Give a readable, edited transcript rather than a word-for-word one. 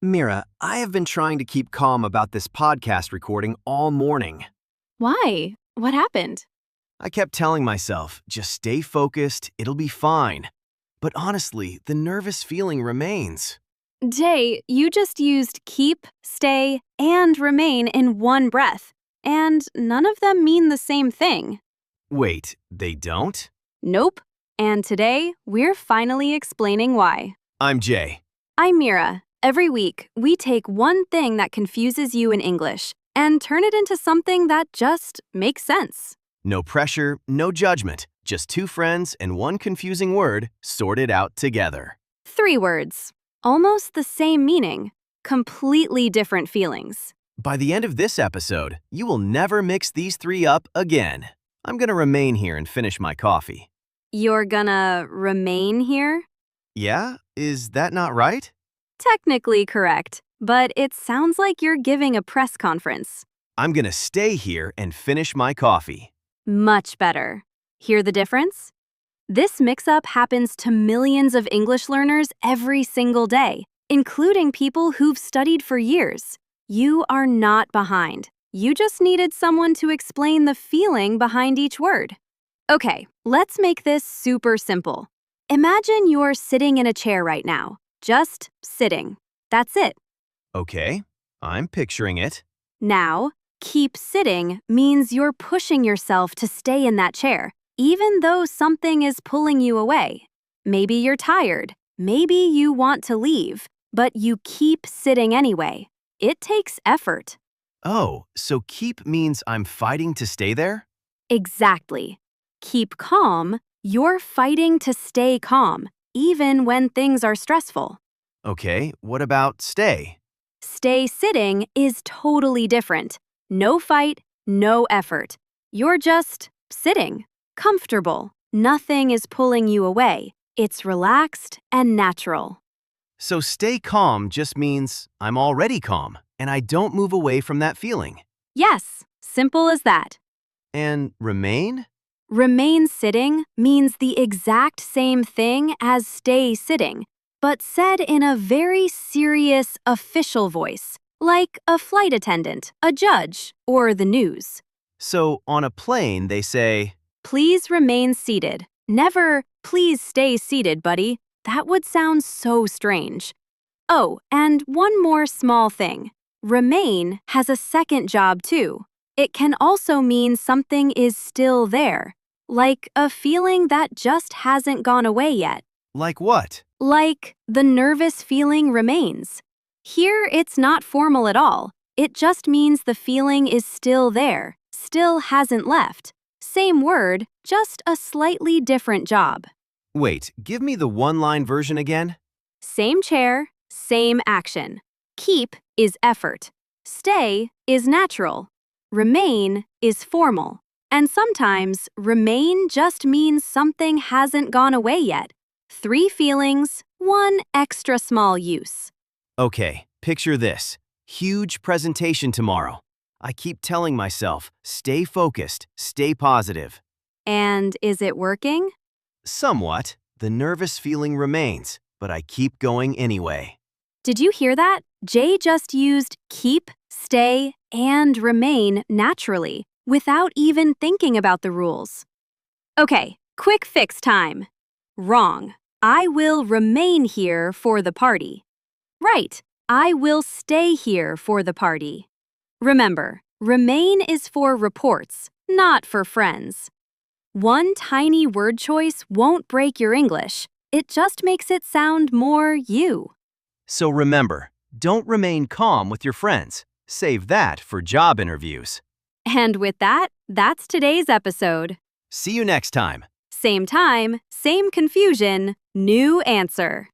Mira, I have been trying to keep calm about this podcast recording all morning. Why? What happened? I kept telling myself, just stay focused, it'll be fine. But honestly, the nervous feeling remains. Jay, you just used keep, stay, and remain in one breath, and none of them mean the same thing. Wait, they don't? Nope. And today, we're finally explaining why. I'm Jay. I'm Mira. Every week, we take one thing that confuses you in English and turn it into something that just makes sense. No pressure, no judgment. Just two friends and one confusing word sorted out together. 3 words. Almost the same meaning. Completely different feelings. By the end of this episode, you will never mix these 3 up again. I'm gonna remain here and finish my coffee. You're gonna remain here? Yeah? Is that not right? Technically correct, but it sounds like you're giving a press conference. I'm gonna stay here and finish my coffee. Much better. Hear the difference? This mix-up happens to millions of English learners every single day, including people who've studied for years. You are not behind. You just needed someone to explain the feeling behind each word. Okay, let's make this super simple. Imagine you're sitting in a chair right now. Just sitting. That's it. Okay, I'm picturing it. Now, keep sitting means you're pushing yourself to stay in that chair, even though something is pulling you away. Maybe you're tired. Maybe you want to leave, but you keep sitting anyway. It takes effort. Oh, so keep means I'm fighting to stay there? Exactly. Keep calm, you're fighting to stay calm, even when things are stressful. Okay, what about stay? Stay sitting is totally different. No fight, no effort. You're just sitting, comfortable. Nothing is pulling you away. It's relaxed and natural. So stay calm just means I'm already calm, and I don't move away from that feeling. Yes, simple as that. And remain? Remain sitting means the exact same thing as stay sitting, but said in a very serious, official voice, like a flight attendant, a judge, or the news. So on a plane, they say, Please remain seated. Never, please stay seated, buddy. That would sound so strange. Oh, and one more small thing. Remain has a second job too. It can also mean something is still there, like a feeling that just hasn't gone away yet. like what? Like the nervous feeling remains. Here, it's not formal at all. It just means the feeling is still there, still hasn't left. Same word, just a slightly different job. Wait, give me the one-line version again? Same chair, same action. Keep is effort. Stay is natural. Remain is formal. And sometimes, remain just means something hasn't gone away yet. 3 feelings, 1 extra small use. Okay, picture this. Huge presentation tomorrow. I keep telling myself, stay focused, stay positive. And is it working? Somewhat, the nervous feeling remains, but I keep going anyway. Did you hear that? Jay just used keep, stay, and remain naturally, without even thinking about the rules. Okay, quick fix time. Wrong. I will remain here for the party. Right. I will stay here for the party. Remember, remain is for reports, not for friends. One tiny word choice won't break your English. It just makes it sound more you. So remember, don't remain calm with your friends. Save that for job interviews. And with that, that's today's episode. See you next time. Same time, same confusion, new answer.